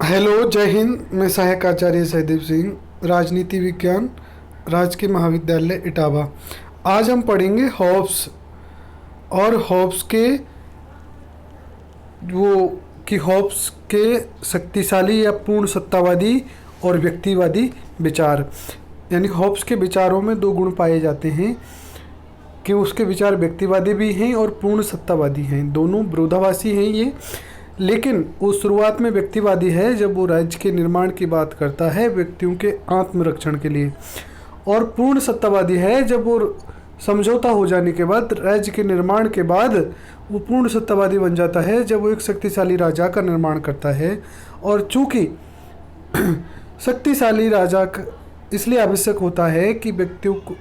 Hello, जय हिंद। मैं सहायक आचार्य सहदेव सिंह, राजनीति विज्ञान, राजकीय महाविद्यालय इटावा। आज हम पढ़ेंगे हॉब्स और हॉब्स के हॉब्स के शक्तिशाली या पूर्ण सत्तावादी और व्यक्तिवादी विचार। यानी हॉब्स के विचारों में दो गुण पाए जाते हैं कि उसके विचार व्यक्तिवादी भी हैं और पूर्ण सत्तावादी हैं। दोनों विरोधाभासी हैं ये, लेकिन वो शुरुआत में व्यक्तिवादी है जब वो राज्य के निर्माण की बात करता है व्यक्तियों के आत्मरक्षण के लिए, और पूर्ण सत्तावादी है जब वो समझौता हो जाने के बाद, राज्य के निर्माण के बाद वो पूर्ण सत्तावादी बन जाता है जब वो एक शक्तिशाली राजा का निर्माण करता है। और चूंकि शक्तिशाली राजा इसलिए आवश्यक होता है कि व्यक्तियों को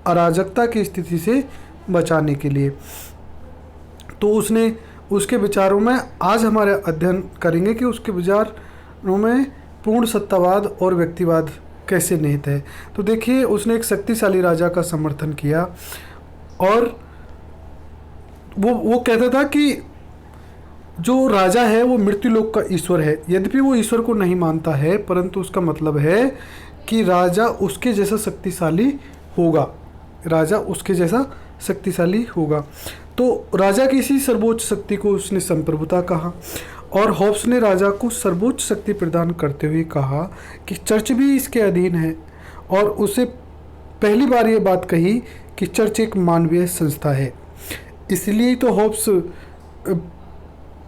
अराजकता की स्थिति से बचाने के लिए, तो उसके विचारों में आज हमारे अध्ययन करेंगे कि उसके विचारों में पूर्ण सत्तावाद और व्यक्तिवाद कैसे निहित है। तो देखिए, उसने एक शक्तिशाली राजा का समर्थन किया और वो कहता था कि जो राजा है वो मृत्युलोक का ईश्वर है। यद्यपि वो ईश्वर को नहीं मानता है, परंतु उसका मतलब है कि राजा उसके जैसा शक्तिशाली होगा, राजा उसके जैसा शक्तिशाली होगा। तो राजा की इसी सर्वोच्च शक्ति को उसने संप्रभुता कहा, और हॉब्स ने राजा को सर्वोच्च शक्ति प्रदान करते हुए कहा कि चर्च भी इसके अधीन है, और उसे पहली बार ये बात कही कि चर्च एक मानवीय संस्था है। इसलिए तो हॉब्स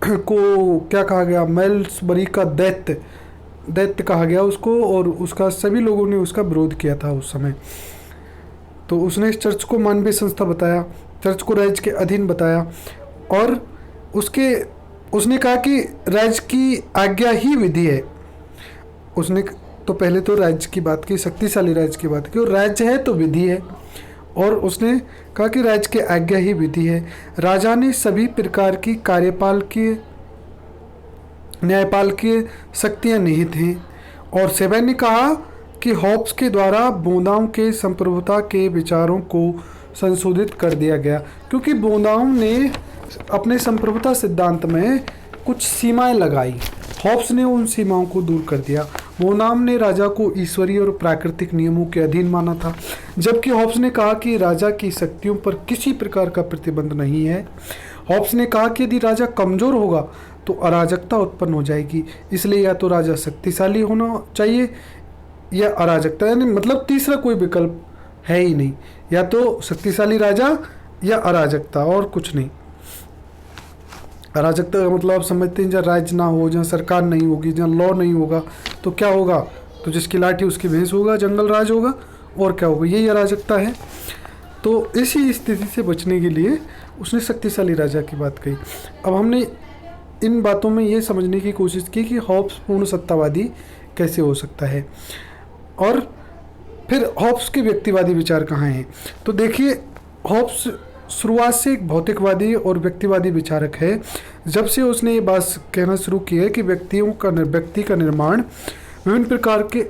को क्या कहा गया, मेल्सबरी का दैत्य कहा गया उसको, और उसका सभी लोगों ने उसका विरोध किया था उस समय। तो उसने इस चर्च को मानवीय संस्था बताया, चर्च को राज्य के अधीन बताया, और उसने कहा कि राज्य की आज्ञा ही विधि है। उसने तो पहले तो राज्य की बात की, शक्तिशाली राज्य की बात की, और राज्य है तो विधि है, और उसने कहा कि राज्य की आज्ञा ही विधि है। राजा ने सभी प्रकार की कार्यपालकीय न्यायपालकीय शक्तियाँ निहित हैं। और सेवन ने कहा कि हॉब्स के द्वारा बोंदाओं के संप्रभुता के विचारों को संशोधित कर दिया गया, क्योंकि बोंदाओं ने अपने संप्रभुता सिद्धांत में कुछ सीमाएं लगाई। हॉब्स ने उन सीमाओं को दूर कर दिया। बोंदाओं ने राजा को ईश्वरीय और प्राकृतिक नियमों के अधीन माना था, जबकि हॉब्स ने कहा कि राजा की शक्तियों पर किसी प्रकार का प्रतिबंध नहीं है। हॉब्स ने कहा कि यदि राजा कमजोर होगा तो अराजकता उत्पन्न हो जाएगी, इसलिए या तो राजा शक्तिशाली होना चाहिए या अराजकता, यानी मतलब तीसरा कोई विकल्प है ही नहीं, या तो शक्तिशाली राजा या अराजकता, और कुछ नहीं। अराजकता का मतलब आप समझते हैं, जहाँ राज्य ना हो, जहाँ सरकार नहीं होगी, जहाँ लॉ नहीं होगा, तो क्या होगा? तो जिसकी लाठी उसकी भैंस होगा, जंगल राज होगा, और क्या होगा? यही अराजकता है। तो इसी स्थिति से बचने के लिए उसने शक्तिशाली राजा की बात कही। अब हमने इन बातों में ये समझने की कोशिश की कि हॉब्स पूर्ण सत्तावादी कैसे हो सकता है, और फिर हॉब्स के व्यक्तिवादी विचार कहाँ हैं। तो देखिए, हॉब्स शुरुआत से एक भौतिकवादी और व्यक्तिवादी विचारक है। जब से उसने ये बात कहना शुरू की है कि व्यक्ति का निर्माण विभिन्न प्रकार के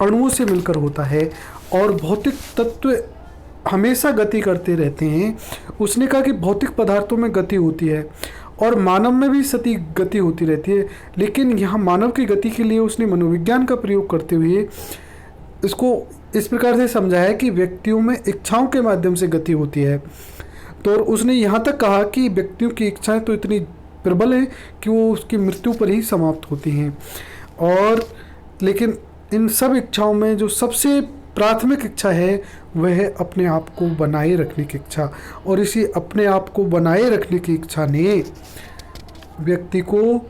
अणुओं से मिलकर होता है, और भौतिक तत्व हमेशा गति करते रहते हैं। उसने कहा कि भौतिक पदार्थों में गति होती है और मानव में भी सती गति होती रहती है, लेकिन यहाँ मानव की गति के लिए उसने मनोविज्ञान का प्रयोग करते हुए इसको इस प्रकार से समझाया कि व्यक्तियों में इच्छाओं के माध्यम से गति होती है। तो उसने यहाँ तक कहा कि व्यक्तियों की इच्छाएं तो इतनी प्रबल हैं कि वो उसकी मृत्यु पर ही समाप्त होती हैं, और लेकिन इन सब इच्छाओं में जो सबसे प्राथमिक इच्छा है वह है अपने आप को बनाए रखने की इच्छा, और इसी अपने आप को बनाए रखने की इच्छा ने व्यक्ति को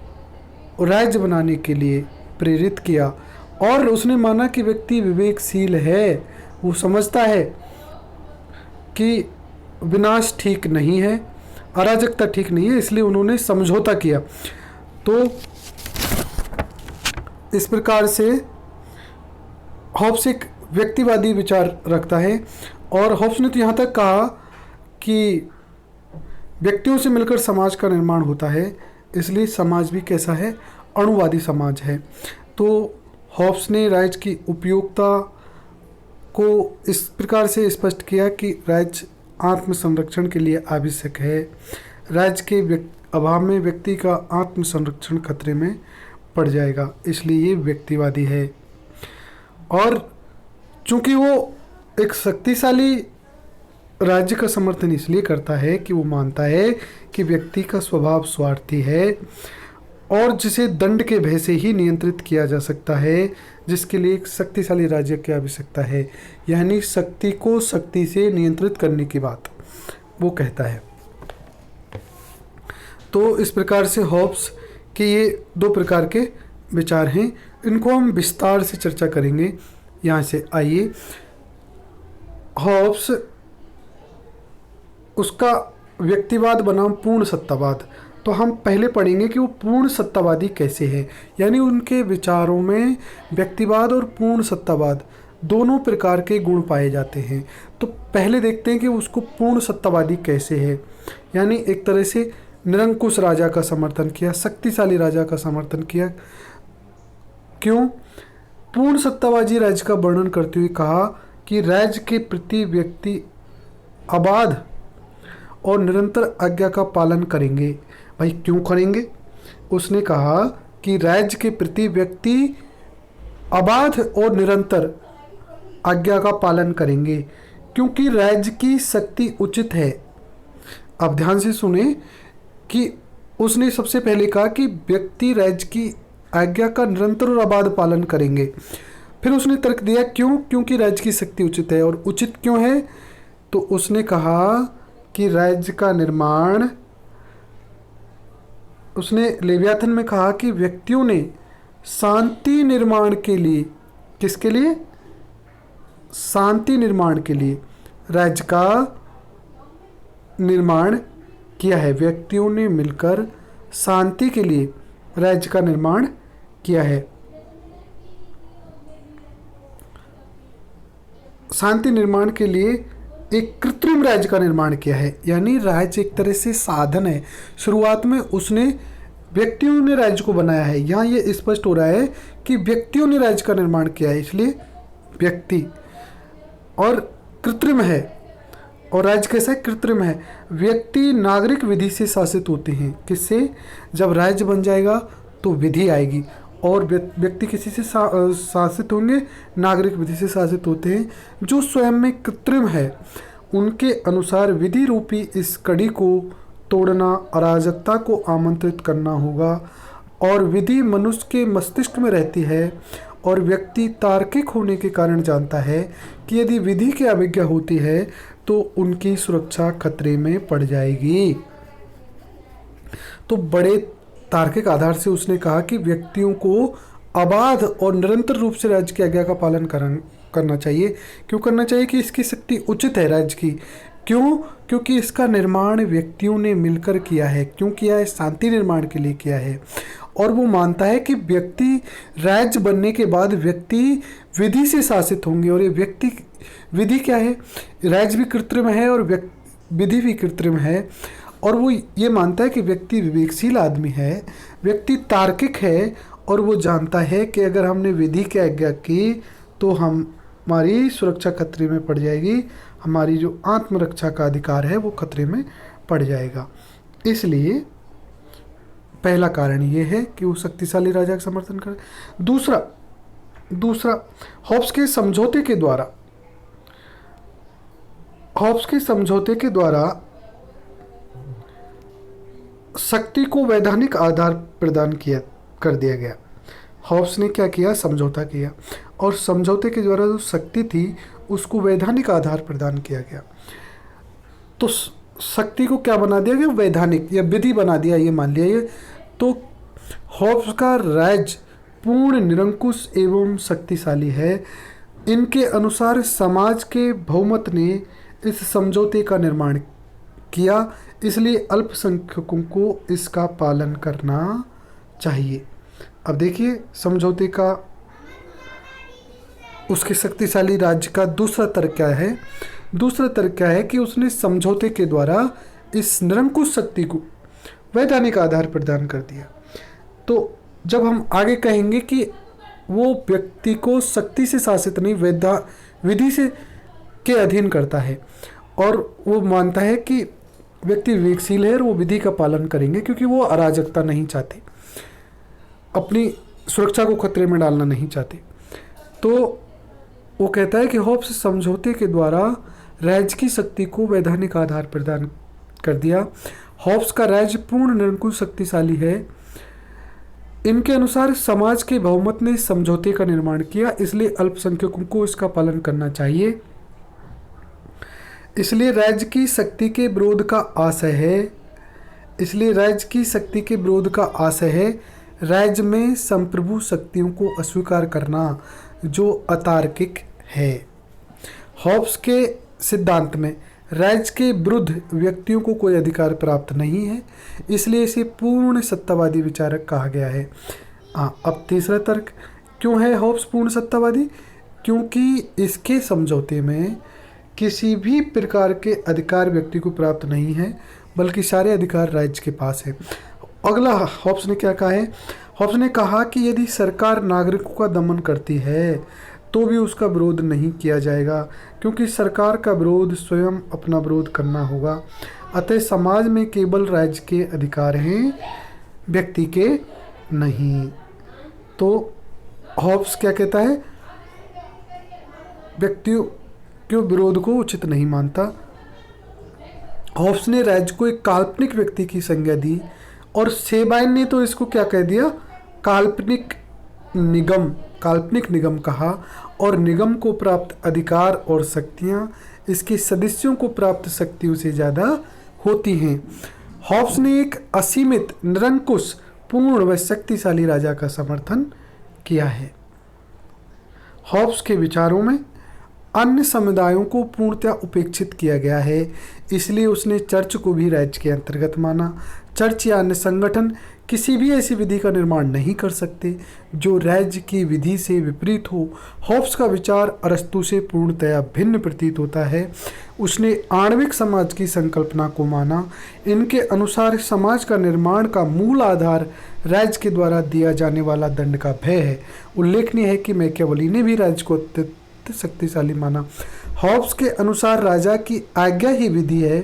राज्य बनाने के लिए प्रेरित किया। और उसने माना कि व्यक्ति विवेकशील है, वो समझता है कि विनाश ठीक नहीं है, अराजकता ठीक नहीं है, इसलिए उन्होंने समझौता किया। तो इस प्रकार से हॉब्स एक व्यक्तिवादी विचार रखता है, और हॉब्स ने तो यहाँ तक कहा कि व्यक्तियों से मिलकर समाज का निर्माण होता है, इसलिए समाज भी कैसा है? अणुवादी समाज है। तो हॉब्स ने राज्य की उपयोगिता को इस प्रकार से स्पष्ट किया कि राज्य आत्म संरक्षण के लिए आवश्यक है। राज्य के अभाव में व्यक्ति का आत्म संरक्षण खतरे में पड़ जाएगा, इसलिए ये व्यक्तिवादी है। और चूंकि वो एक शक्तिशाली राज्य का समर्थन इसलिए करता है कि वो मानता है कि व्यक्ति का स्वभाव स्वार्थी है और जिसे दंड के भय से ही नियंत्रित किया जा सकता है, जिसके लिए एक शक्तिशाली राज्य की आवश्यकता है, यानी शक्ति को शक्ति से नियंत्रित करने की बात वो कहता है। तो इस प्रकार से हॉब्स के ये दो प्रकार के विचार हैं, इनको हम विस्तार से चर्चा करेंगे। यहाँ से आइए, हॉब्स उसका व्यक्तिवाद बनाम पूर्ण सत्तावाद। तो हम पहले पढ़ेंगे कि वो पूर्ण सत्तावादी कैसे हैं, यानी उनके विचारों में व्यक्तिवाद और पूर्ण सत्तावाद दोनों प्रकार के गुण पाए जाते हैं। तो पहले देखते हैं कि उसको पूर्ण सत्तावादी कैसे है, यानी एक तरह से निरंकुश राजा का समर्थन किया, शक्तिशाली राजा का समर्थन किया। क्यों? पूर्ण सत्तावादी राज्य का वर्णन करते हुए कहा कि राज्य के प्रति व्यक्ति अबाध और निरंतर आज्ञा का पालन करेंगे। भाई क्यों करेंगे? उसने कहा कि राज्य के प्रति व्यक्ति अबाध और निरंतर आज्ञा का पालन करेंगे क्योंकि राज्य की शक्ति उचित है। अब ध्यान से सुने कि उसने सबसे पहले कहा कि व्यक्ति राज्य की आज्ञा का निरंतर और अबाध पालन करेंगे। फिर उसने तर्क दिया क्यों? क्योंकि राज्य की शक्ति उचित है। और उचित क्यों है? तो उसने कहा कि राज्य का निर्माण, उसने लेवियाथन में कहा कि व्यक्तियों ने शांति निर्माण के लिए, किसके लिए? शांति निर्माण के लिए राज्य का निर्माण किया है। व्यक्तियों ने मिलकर शांति के लिए राज्य का निर्माण किया है। शांति निर्माण के लिए एक कृत्रिम राज्य का निर्माण किया है, यानी राज्य एक तरह से साधन है। शुरुआत में उसने व्यक्तियों ने राज्य को बनाया है, यहाँ ये स्पष्ट हो रहा है कि व्यक्तियों ने राज्य का निर्माण किया है, इसलिए व्यक्ति और कृत्रिम है। और राज्य कैसा है? कृत्रिम है। व्यक्ति नागरिक विधि से शासित होते हैं। किससे? जब राज्य बन जाएगा तो विधि आएगी और व्यक्ति किसी से शासित होंगे, नागरिक विधि से शासित होते हैं, जो स्वयं में कृत्रिम है। उनके अनुसार विधि रूपी इस कड़ी को तोड़ना अराजकता को आमंत्रित करना होगा और विधि मनुष्य के मस्तिष्क में रहती है और व्यक्ति तार्किक होने के कारण जानता है कि यदि विधि की अवज्ञा होती है तो उनकी सुरक्षा खतरे में पड़ जाएगी। तो बड़े तार्किक आधार से उसने कहा कि व्यक्तियों को अबाध और निरंतर रूप से राज्य की आज्ञा का पालन करना चाहिए। क्यों करना चाहिए? कि इसकी शक्ति उचित है राज्य की। क्यों? क्योंकि इसका निर्माण व्यक्तियों ने मिलकर किया है। क्यों किया है? शांति निर्माण के लिए किया है। और वो मानता है कि व्यक्ति राज्य बनने के बाद व्यक्ति विधि से शासित होंगे। और ये व्यक्ति विधि क्या है? राज्य भी कृत्रिम है और विधि भी कृत्रिम है। और वो ये मानता है कि व्यक्ति विवेकशील आदमी है, व्यक्ति तार्किक है और वो जानता है कि अगर हमने विधि की आज्ञा की तो हमारी सुरक्षा खतरे में पड़ जाएगी, हमारी जो आत्मरक्षा का अधिकार है वो खतरे में पड़ जाएगा। इसलिए पहला कारण ये है कि वो शक्तिशाली राजा का समर्थन करे। दूसरा हॉब्स के समझौते के द्वारा शक्ति को वैधानिक आधार प्रदान कर दिया गया। हॉब्स ने क्या किया? समझौता किया और समझौते के द्वारा जो शक्ति थी उसको वैधानिक आधार प्रदान किया गया। तो शक्ति को क्या बना दिया गया? वैधानिक या विधि बना दिया, ये मान लिया। ये तो हॉब्स का राज्य पूर्ण निरंकुश एवं शक्तिशाली है। इनके अनुसार समाज के बहुमत ने इस समझौते का निर्माण किया, इसलिए अल्पसंख्यकों को इसका पालन करना चाहिए। अब देखिए समझौते का, उसके शक्तिशाली राज्य का दूसरा तर्क क्या है? दूसरा तर्क क्या है कि उसने समझौते के द्वारा इस निरंकुश शक्ति को वैधानिक आधार प्रदान कर दिया। तो जब हम आगे कहेंगे कि वो व्यक्ति को शक्ति से शासित नहीं, विधि से के अधीन करता है और वो मानता है कि व्यक्ति विवेकशील है और वो विधि का पालन करेंगे क्योंकि वो अराजकता नहीं चाहते, अपनी सुरक्षा को खतरे में डालना नहीं चाहते। तो वो कहता है कि हॉब्स समझौते के द्वारा राज्य की शक्ति को वैधानिक आधार प्रदान कर दिया। हॉब्स का राज्य पूर्ण निरंकुश शक्तिशाली है। इनके अनुसार समाज के बहुमत ने समझौते का निर्माण किया, इसलिए अल्पसंख्यकों को इसका पालन करना चाहिए। इसलिए राज्य की शक्ति के विरोध का आशय है इसलिए राज्य की शक्ति के विरोध का आशय है राज्य में संप्रभु शक्तियों को अस्वीकार करना, जो अतार्किक है। हॉब्स के सिद्धांत में राज्य के विरुद्ध व्यक्तियों को कोई अधिकार प्राप्त नहीं है, इसलिए इसे पूर्ण सत्तावादी विचारक कहा गया है। अब तीसरा तर्क, क्यों है हॉब्स पूर्ण सत्तावादी? क्योंकि इसके समझौते में किसी भी प्रकार के अधिकार व्यक्ति को प्राप्त नहीं है, बल्कि सारे अधिकार राज्य के पास है। अगला हॉब्स ने क्या कहा है? हॉब्स ने कहा कि यदि सरकार नागरिकों का दमन करती है तो भी उसका विरोध नहीं किया जाएगा, क्योंकि सरकार का विरोध स्वयं अपना विरोध करना होगा। अतः समाज में केवल राज्य के अधिकार हैं, व्यक्ति के नहीं। तो हॉब्स क्या कहता है? व्यक्तियों के विरोध को उचित नहीं मानता। हॉब्स ने राज्य को एक काल्पनिक व्यक्ति की संज्ञा दी और सेबाइन ने तो इसको क्या कह दिया? काल्पनिक निगम कहा। और निगम को प्राप्त अधिकार और शक्तियां इसके सदस्यों को प्राप्त शक्तियों से ज़्यादा होती हैं। हॉब्स ने एक असीमित, निरंकुश, पूर्ण व शक्तिशाली राजा का समर्थन किया है। हॉब्स के विचारों में अन्य समुदायों को पूर्णतः उपेक्षित किया गया है, इसलिए उसने चर्च को भी राज्य के अंतर्गत माना। चर्च या अन्य संगठन किसी भी ऐसी विधि का निर्माण नहीं कर सकते जो राज्य की विधि से विपरीत हो। हॉब्स का विचार अरस्तु से पूर्णतया भिन्न प्रतीत होता है। उसने आणविक समाज की संकल्पना को माना। इनके अनुसार समाज का निर्माण का मूल आधार राज्य के द्वारा दिया जाने वाला दंड का भय है। उल्लेखनीय है कि मैकियावेली ने भी राज्य को अत्यंत शक्तिशाली माना। हॉब्स के अनुसार राजा की आज्ञा ही विधि है।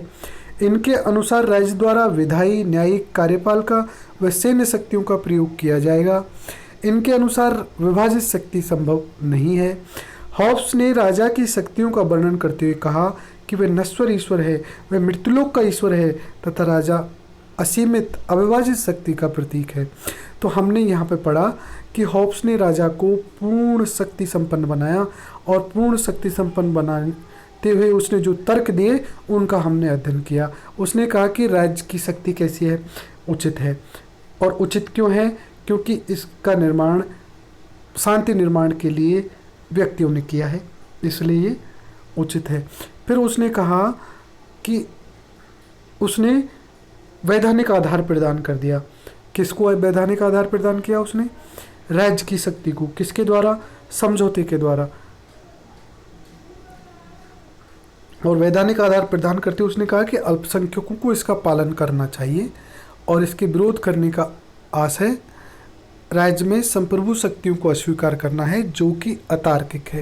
इनके अनुसार राज्य द्वारा विधायी, न्यायिक, कार्यपालिका व सैन्य शक्तियों का प्रयोग किया जाएगा। इनके अनुसार विभाजित शक्ति संभव नहीं है। हॉब्स ने राजा की शक्तियों का वर्णन करते हुए कहा कि वह नश्वर ईश्वर है, वह मृत्युलोक का ईश्वर है तथा राजा असीमित, अविभाजित शक्ति का प्रतीक है। तो हमने यहाँ पे पढ़ा कि हॉब्स ने राजा को पूर्ण शक्ति संपन्न बनाया और पूर्ण शक्ति संपन्न बनाते हुए उसने जो तर्क दिए उनका हमने अध्ययन किया। उसने कहा कि राज्य की शक्ति कैसी है? उचित है। और उचित क्यों है? क्योंकि इसका निर्माण शांति निर्माण के लिए व्यक्तियों ने किया है, इसलिए ये उचित है। फिर उसने कहा कि उसने वैधानिक आधार प्रदान कर दिया। किसको वैधानिक आधार प्रदान किया? उसने राज्य की शक्ति को। किसके द्वारा? समझौते के द्वारा। और वैधानिक आधार प्रदान करते हुए उसने कहा कि अल्पसंख्यकों को इसका पालन करना चाहिए और इसके विरोध करने का आशय राज्य में संप्रभु शक्तियों को अस्वीकार करना है, जो कि अतार्किक है।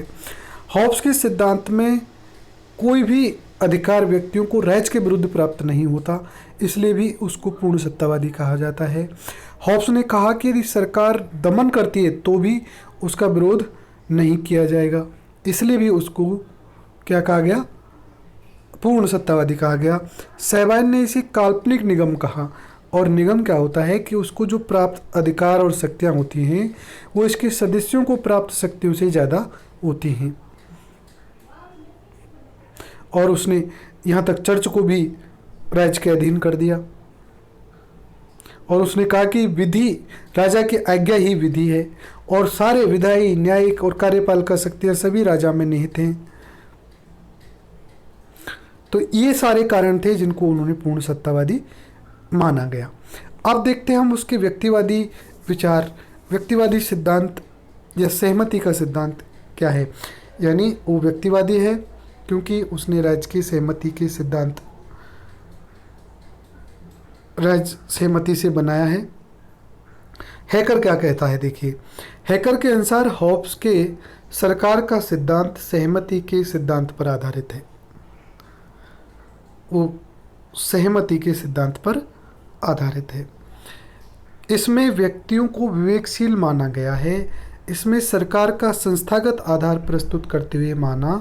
हॉब्स के सिद्धांत में कोई भी अधिकार व्यक्तियों को राज्य के विरुद्ध प्राप्त नहीं होता, इसलिए भी उसको पूर्ण सत्तावादी कहा जाता है। हॉब्स ने कहा कि यदि सरकार दमन करती है तो भी उसका विरोध नहीं किया जाएगा, इसलिए भी उसको क्या कहा गया? पूर्ण सत्तावादी कहा गया। सेबाइन ने इसे काल्पनिक निगम कहा। और निगम क्या होता है कि उसको जो प्राप्त अधिकार और शक्तियाँ होती हैं वो इसके सदस्यों को प्राप्त शक्तियों से ज़्यादा होती हैं। और उसने यहाँ तक चर्च को भी राज्य के अधीन कर दिया। और उसने कहा कि विधि, राजा की आज्ञा ही विधि है और सारे विधायी, न्यायिक और कार्यपालिका शक्तियाँ सभी राजा में निहित हैं। तो ये सारे कारण थे जिनको उन्होंने पूर्ण सत्तावादी माना गया। अब देखते हैं हम उसके व्यक्तिवादी विचार, व्यक्तिवादी सिद्धांत या सहमति का सिद्धांत क्या है। यानी वो व्यक्तिवादी है क्योंकि उसने राज्य की सहमति के सिद्धांत राज्य सहमति से बनाया है। हैकर क्या कहता है? देखिए, हैकर के अनुसार हॉब्स के सरकार का सिद्धांत सहमति के सिद्धांत पर आधारित है। वो सहमति के सिद्धांत पर आधारित है। इसमें व्यक्तियों को विवेकशील माना गया है। इसमें सरकार का संस्थागत आधार प्रस्तुत करते हुए माना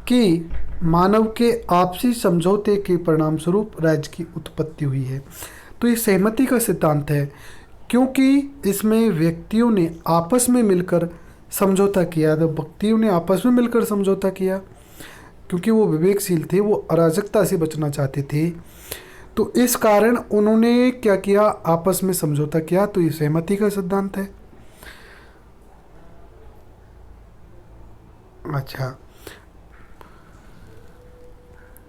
कि मानव के आपसी समझौते के परिणाम स्वरूप राज्य की उत्पत्ति हुई है। तो ये सहमति का सिद्धांत है, क्योंकि इसमें व्यक्तियों ने आपस में मिलकर समझौता किया। तो व्यक्तियों ने आपस में मिलकर समझौता किया क्योंकि वो विवेकशील थे, वो अराजकता से बचना चाहते थे। तो इस कारण उन्होंने क्या किया, आपस में समझौता किया। तो ये सहमति का सिद्धांत है। अच्छा,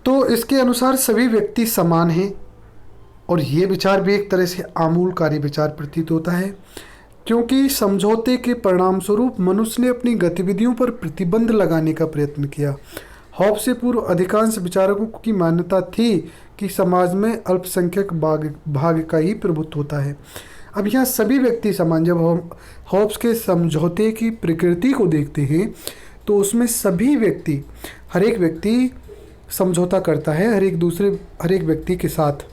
तो इसके अनुसार सभी व्यक्ति समान हैं, और ये विचार भी एक तरह से आमूलकारी विचार प्रतीत होता है, क्योंकि समझौते के परिणाम स्वरूप मनुष्य ने अपनी गतिविधियों पर प्रतिबंध लगाने का प्रयत्न किया। हॉब्स से पूर्व अधिकांश विचारकों की मान्यता थी कि समाज में अल्पसंख्यक भाग का ही प्रभुत्व होता है। अब यहाँ सभी व्यक्ति समान, जब हम हॉब्स के समझौते की प्रकृति को देखते हैं तो उसमें सभी व्यक्ति, हर एक व्यक्ति समझौता करता है हर एक व्यक्ति के साथ।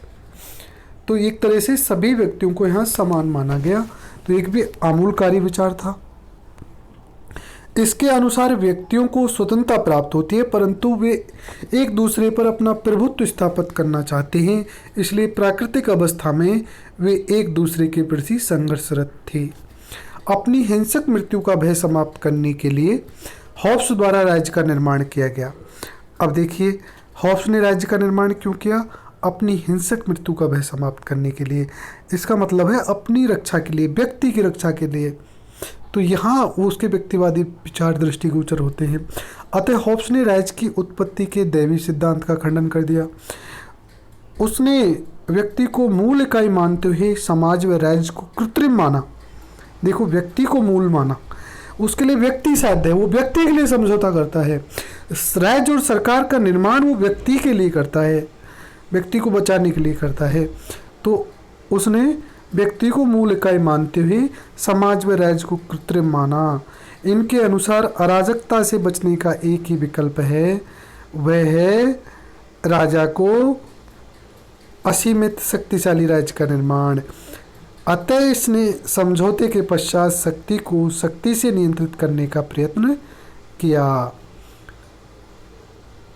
तो एक तरह से सभी व्यक्तियों को यहाँ समान माना गया। तो एक भी आमूलकारी विचार था। इसके अनुसार व्यक्तियों को स्वतंत्रता प्राप्त होती है, परंतु वे एक दूसरे पर अपना प्रभुत्व स्थापित करना चाहते हैं, इसलिए प्राकृतिक अवस्था में वे एक दूसरे के प्रति संघर्षरत थे। अपनी हिंसक मृत्यु का भय समाप्त करने के लिए हॉब्स द्वारा राज्य का निर्माण किया गया। अब देखिए, हॉब्स ने राज्य का निर्माण क्यों किया? अपनी हिंसक मृत्यु का भय समाप्त करने के लिए। इसका मतलब है अपनी रक्षा के लिए, व्यक्ति की रक्षा के लिए। तो यहाँ उसके व्यक्तिवादी विचार दृष्टिगोचर होते हैं। अतः हॉब्स ने राज्य की उत्पत्ति के दैवी सिद्धांत का खंडन कर दिया। उसने व्यक्ति को मूल इकाई मानते हुए समाज व राज्य को कृत्रिम माना। देखो, व्यक्ति को मूल माना, उसके लिए व्यक्ति साध्य है, वो व्यक्ति के लिए समझौता करता है। राज्य और सरकार का निर्माण वो व्यक्ति के लिए करता है, व्यक्ति को बचाने के लिए करता है। तो उसने व्यक्ति को मूल इकाई मानते हुए समाज व राज्य को कृत्रिम माना। इनके अनुसार अराजकता से बचने का एक ही विकल्प है, वह है राजा को असीमित शक्तिशाली राज्य का निर्माण। अतः इसने समझौते के पश्चात शक्ति को शक्ति से नियंत्रित करने का प्रयत्न किया।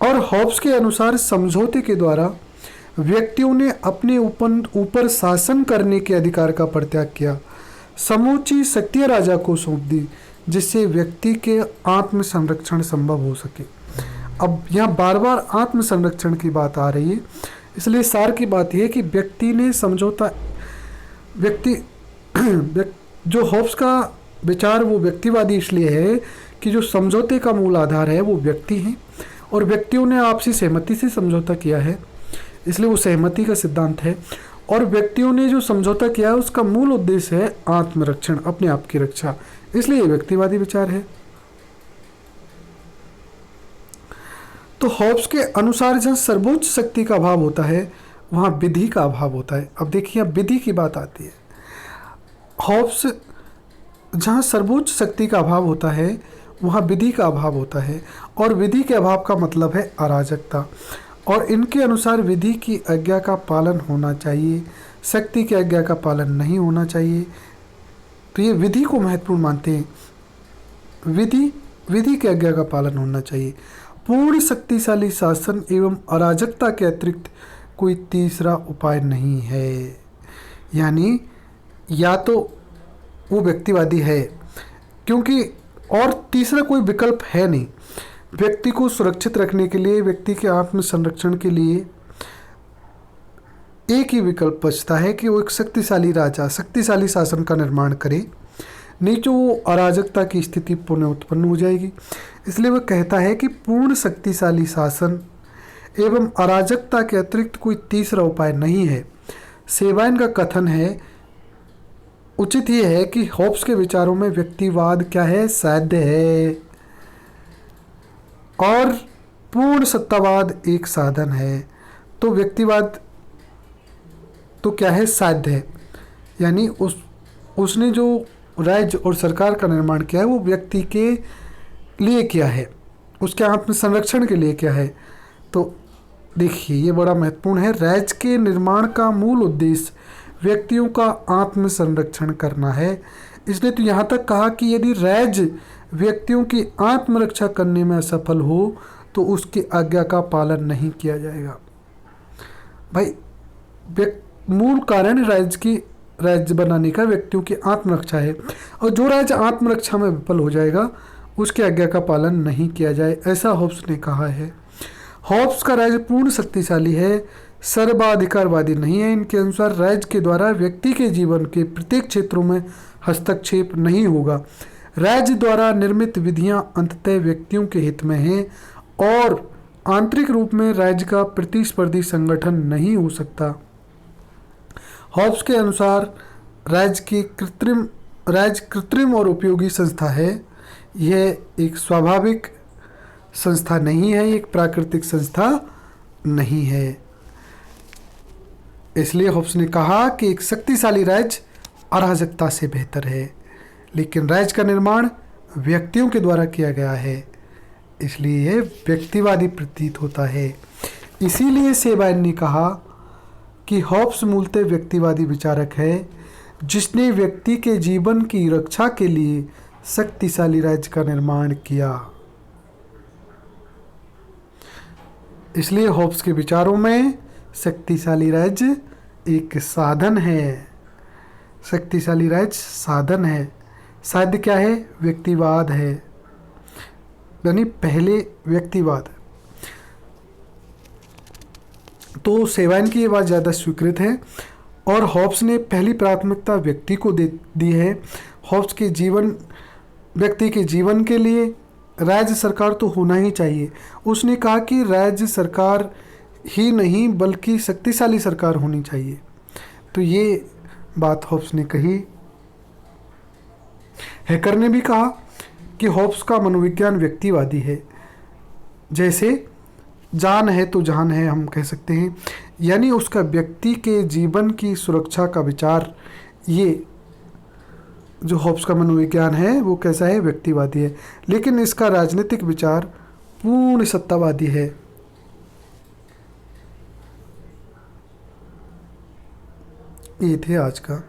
और हॉब्स के अनुसार समझौते के द्वारा व्यक्तियों ने अपने ऊपर शासन करने के अधिकार का परित्याग किया, समूची शक्ति राजा को सौंप दी, जिससे व्यक्ति के आत्म संरक्षण संभव हो सके। अब यहाँ बार बार आत्म संरक्षण की बात आ रही है, इसलिए सार की बात यह है कि व्यक्ति ने समझौता, जो हॉब्स का विचार वो व्यक्तिवादी इसलिए है कि जो समझौते का मूल आधार है वो व्यक्ति हैं, और व्यक्तियों ने आपसी सहमति से समझौता किया है, इसलिए वो सहमति का सिद्धांत है। और व्यक्तियों ने जो समझौता किया है उसका मूल उद्देश्य है आत्मरक्षण, अपने आप की रक्षा, इसलिए ये व्यक्तिवादी विचार है। तो हॉब्स के अनुसार जहाँ सर्वोच्च शक्ति का अभाव होता है वहाँ विधि का अभाव होता है। अब देखिए, अब विधि की बात आती है। हॉब्स जहाँ सर्वोच्च शक्ति का अभाव होता है वहाँ विधि का अभाव होता है, और विधि के अभाव का मतलब है अराजकता। और इनके अनुसार विधि की आज्ञा का पालन होना चाहिए, शक्ति की आज्ञा का पालन नहीं होना चाहिए। तो ये विधि को महत्वपूर्ण मानते हैं। विधि की आज्ञा का पालन होना चाहिए। पूर्ण शक्तिशाली शासन एवं अराजकता के अतिरिक्त कोई तीसरा उपाय नहीं है। यानी या तो वो व्यक्तिवादी है, क्योंकि और तीसरा कोई विकल्प है नहीं। व्यक्ति को सुरक्षित रखने के लिए, व्यक्ति के आत्म संरक्षण के लिए एक ही विकल्प बचता है कि वो एक शक्तिशाली राजा, शक्तिशाली शासन का निर्माण करे, नहीं तो वो अराजकता की स्थिति पुनः उत्पन्न हो जाएगी। इसलिए वह कहता है कि पूर्ण शक्तिशाली शासन एवं अराजकता के अतिरिक्त कोई तीसरा उपाय नहीं है। सेवाइन का कथन है, उचित ये है कि हॉब्स के विचारों में व्यक्तिवाद क्या है, साध्य है, और पूर्ण सत्तावाद एक साधन है। तो व्यक्तिवाद तो क्या है, साध्य है। यानी उसने जो राज्य और सरकार का निर्माण किया है वो व्यक्ति के लिए किया है, उसके आत्म संरक्षण के लिए किया है। तो देखिए, ये बड़ा महत्वपूर्ण है। राज्य के निर्माण का मूल उद्देश्य व्यक्तियों का आत्म संरक्षण करना है। इसने तो यहाँ तक कहा कि यदि राज्य व्यक्तियों की आत्मरक्षा करने में असफल हो तो उसकी आज्ञा का पालन नहीं किया जाएगा। भाई मूल कारण राज्य बनाने का व्यक्तियों की आत्मरक्षा है, और जो राज्य आत्मरक्षा में विफल हो जाएगा उसकी आज्ञा का पालन नहीं किया जाए, ऐसा होब्स ने कहा है। होब्स का राज्य पूर्ण शक्तिशाली है, सर्वाधिकारवादी नहीं है। इनके अनुसार राज्य के द्वारा व्यक्ति के जीवन के प्रत्येक क्षेत्रों में हस्तक्षेप नहीं होगा। राज्य द्वारा निर्मित विधियां अंततः व्यक्तियों के हित में हैं और आंतरिक रूप में राज्य का प्रतिस्पर्धी संगठन नहीं हो सकता। हॉब्स के अनुसार राज्य कृत्रिम और उपयोगी संस्था है। यह एक स्वाभाविक संस्था नहीं है, एक प्राकृतिक संस्था नहीं है। इसलिए हॉब्स ने कहा कि एक शक्तिशाली राज्य अराजकता से बेहतर है, लेकिन राज्य का निर्माण व्यक्तियों के द्वारा किया गया है, इसलिए यह व्यक्तिवादी प्रतीत होता है। इसीलिए सेबाइन ने कहा कि हॉब्स मूलतः व्यक्तिवादी विचारक है, जिसने व्यक्ति के जीवन की रक्षा के लिए शक्तिशाली राज्य का निर्माण किया। इसलिए हॉब्स के विचारों में शक्तिशाली राज्य एक साधन है। शक्तिशाली राज्य साधन है। साध्य क्या है? व्यक्तिवाद है, यानी पहले व्यक्तिवाद। तो सेबाइन की ये बात ज़्यादा स्वीकृत है और हॉब्स ने पहली प्राथमिकता व्यक्ति को दी है। हॉब्स के व्यक्ति के जीवन के लिए राज्य सरकार तो होना ही चाहिए। उसने कहा कि राज्य सरकार ही नहीं बल्कि शक्तिशाली सरकार होनी चाहिए। तो ये बात हॉब्स ने कही। हैकर ने भी कहा कि हॉब्स का मनोविज्ञान व्यक्तिवादी है, जैसे जान है तो जहान है हम कह सकते हैं, यानी उसका व्यक्ति के जीवन की सुरक्षा का विचार, ये जो हॉब्स का मनोविज्ञान है वो कैसा है? व्यक्तिवादी है। लेकिन इसका राजनीतिक विचार पूर्ण सत्तावादी है। ये थे आज का